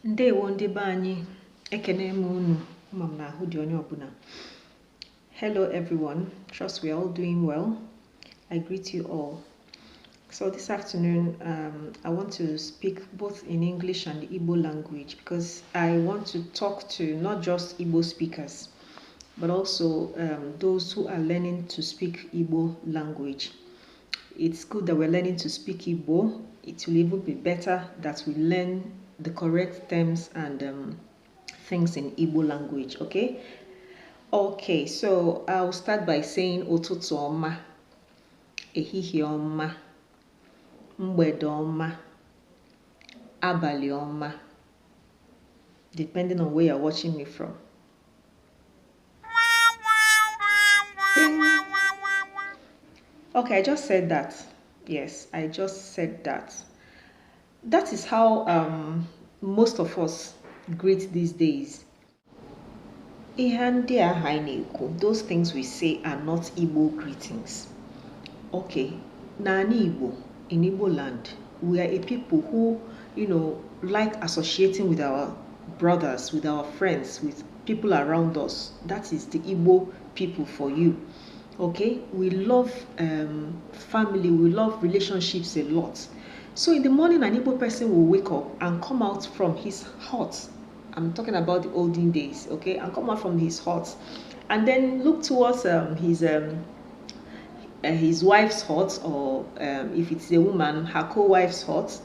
Ndewo ndị be anyị, ekene m unu, ụmụ m na ahụ dị onye ọbụla. Hello everyone, trust we are all doing well. I greet you all. So this afternoon, I want to speak both in English and Igbo language because I want to talk to not just Igbo speakers, but also those who are learning to speak Igbo language. It's good that we're learning to speak Igbo. It will even be better that we learn the correct terms and things in Igbo language, okay? Okay, so I'll start by saying ụtụtụ ọma, ehihie ọma, mgbede ọma, abalị ọma, depending on where you're watching me from. Okay, I just said that. Yes, I just said that. That is how most of us greet these days. Those things we say are not Igbo greetings. Okay, Nani Igbo, in Igbo land, we are a people who, like associating with our brothers, with our friends, with people around us. That is the Igbo people for you. Okay, we love family, we love relationships a lot. So in the morning, an Igbo person will wake up and come out from his hut. I'm talking about the olden days, okay? And come out from his hut, and then look towards his wife's hut, or if it's a woman, her co-wife's hut,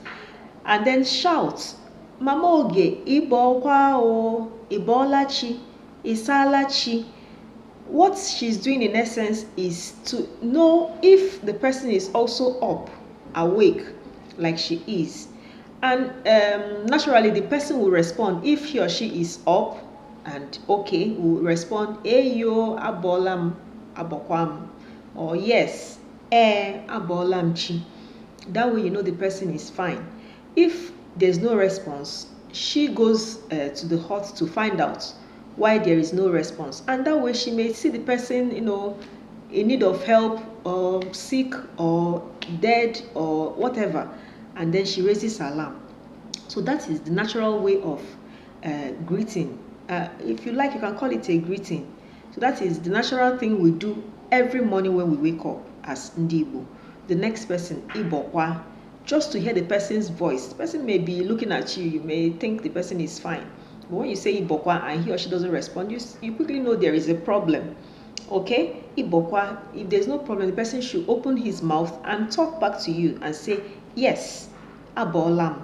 and then shout, "Mama oge, ibo kwa o, ibolachi, isalachi." What she's doing in essence is to know if the person is also up, awake, like she is. And naturally, the person will respond. If he or she is up and okay, will respond, "Eyo abolam abokwam," or "Yes, abolam chi." That way you know the person is fine. If there's no response, she goes to the hut to find out why there is no response, and that way she may see the person, in need of help, or sick, or dead, or whatever, and then she raises alarm. So that is the natural way of greeting. If you like, you can call it a greeting. So that is the natural thing we do every morning when we wake up as Ndibo. The next person, Ibokwa, just to hear the person's voice. The person may be looking at you, you may think the person is fine. But when you say Ibokwa and he or she doesn't respond, you quickly know there is a problem. Okay? Ibokwa, if there's no problem, the person should open his mouth and talk back to you and say, "Yes, abolam,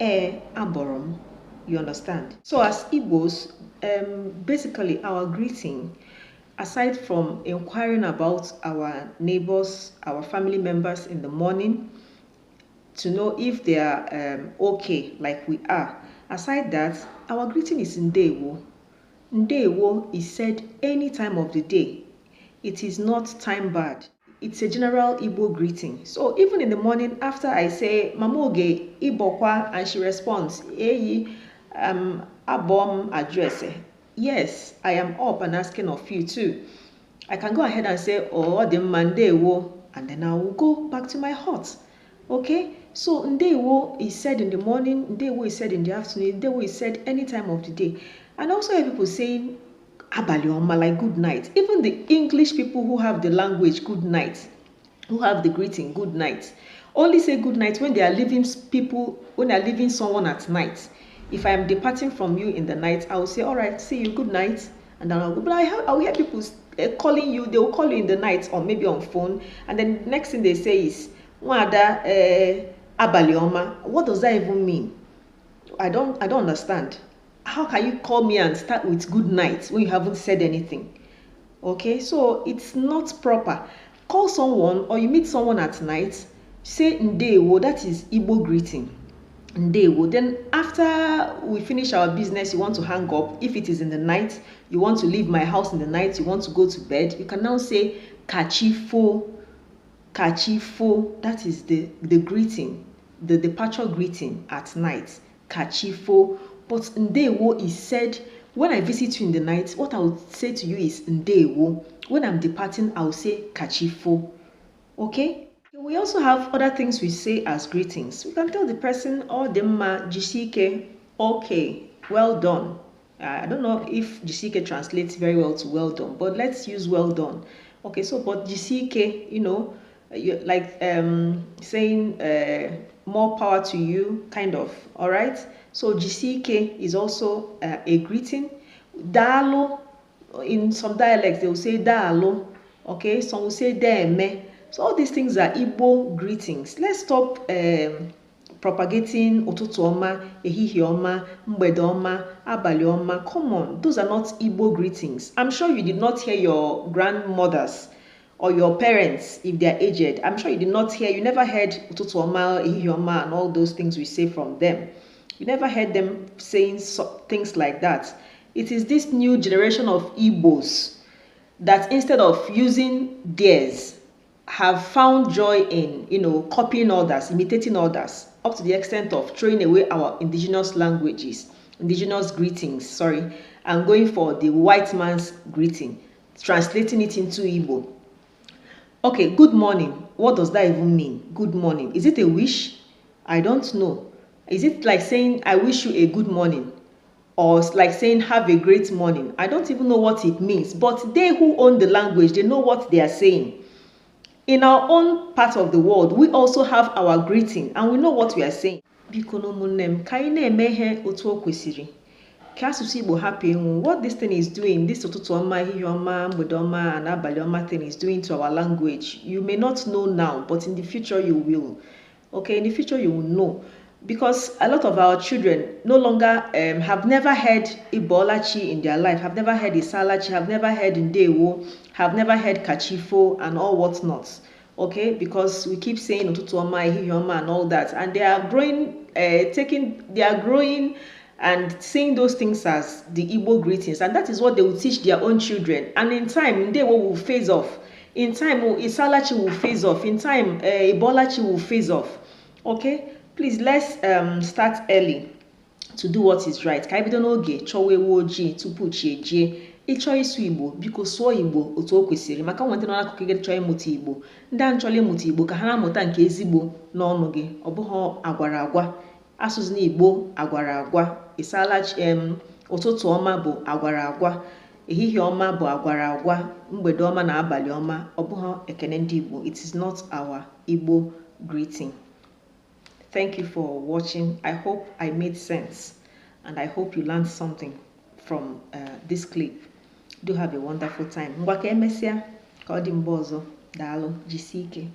aborom." You understand? So as Igbos, basically our greeting, aside from inquiring about our neighbors, our family members in the morning, to know if they are okay, like we are. Aside that, our greeting is Ndewo. Ndewo is said any time of the day. It is not time barred. It's a general Igbo greeting. So even in the morning, after I say, "Mamoge, Ibokwa," and she responds, "Eyi, abom address." Yes, I am up and asking of you too. I can go ahead and say, "Oh, the Mandewo," and then I will go back to my hut. Okay? So Ndewo is said in the morning, Ndewo is said in the afternoon, Ndewo is said any time of the day. And also hear people saying abali ọma, like good night. Even the English people who have the language good night, who have the greeting good night, only say good night when they are leaving someone at night. If I am departing from you in the night, I will say, "All right, see you, good night," and then I'll go. But I will hear people calling you. They will call you in the night or maybe on phone, and then the next thing they say is, "Wada abali ọma." What does that even mean? I don't understand. How can you call me and start with good night when you haven't said anything? Okay, so it's not proper. Call someone or you meet someone at night, say Ndewo, that is Igbo greeting. Ndewo. Then after we finish our business, you want to hang up. If it is in the night, you want to leave my house in the night, you want to go to bed, you can now say Kachifo. Kachifo, that is the greeting, the departure greeting at night. Kachifo. But Ndewo is said when I visit you in the night. What I would say to you is Ndewo. When I'm departing, I will say Kachifo. Okay? We also have other things we say as greetings. We can tell the person, "Oh, demma, jisike," Okay, well done. I don't know if jisike translates very well to well done, but let's use well done. Okay, so but jisike, like saying more power to you, kind of. All right. So jisike is also a greeting. Dalo, in some dialects they will say dalo. Okay, some will say deme. So all these things are Igbo greetings. Let's stop propagating ụtụtụ ọma, ehihie ọma, mgbede ọma, abalị ọma. Come on, those are not Igbo greetings. I'm sure you did not hear your grandmothers or your parents, if they are aged. I'm sure you did not hear, you never heard ụtụtụ ọma, ehihie ọma, and all those things we say from them. You never heard them saying things like that. It is this new generation of Igbos that instead of using theirs, have found joy in, copying others, imitating others, up to the extent of throwing away our indigenous languages, indigenous greetings, sorry, and going for the white man's greeting, translating it into Igbo. Okay, good morning. What does that even mean? Good morning. Is it a wish? I don't know. Is it like saying, I wish you a good morning? Or like saying, have a great morning? I don't even know what it means. But they who own the language, they know what they are saying. In our own part of the world, we also have our greeting and we know what we are saying. Biko n'ụmụnne m, ka anyị na-eme ihe otu o kwesịrị. Ka asụsụ Igbo hapụ ịnwụ. What this thing is doing, this ụtụtụ ọma, ehihie ọma, mgbede ọma, and abalị ọma thing is doing to our language, you may not know now, but in the future you will. Okay, in the future you will know. Because a lot of our children no longer have never heard Ibolachi in their life, have never heard Isalachi, have never heard Ndewo, have never heard Kachifo and all whatnot. Okay, because we keep saying ụtụtụ ọma, ehihie ọma and all that, and they are growing, growing and seeing those things as the Igbo greetings, and that is what they will teach their own children. And in time, Ndewo will phase off. In time, Isalachi will phase off. In time, Ibolachi will phase off. Okay. Please, let's start early to do what is right. Ka ibido n'oge chọwa ewu ojii tupu chi ejie. Ịchọ ịsụ Igbo, biko sụọ Igbo otu o kwesịrị, maka nwete n'akụkụ gị chọọ ịmụta Igbo. Ndị a chọrọ ịmụta Igbo ka ha na-amụta nke ezigbo n'ọnụ gị, ọ bụghị agwara agwa. Asụsụ n'Igbo agwara agwa. Ịsaalachi ụtụtụ ọma bụ agwara agwa. Ehihie ọma bụ agwara agwa. Mgbede ọma na abalị ọma, ọ bụghị ekene ndị Igbo. It is not our Igbo greeting. Thank you for watching. I hope I made sense and I hope you learned something from this clip. Do have a wonderful time. Ngwa ka emesịa ka ọ dị mgbe ọzọ. Daalụ, jisie ike.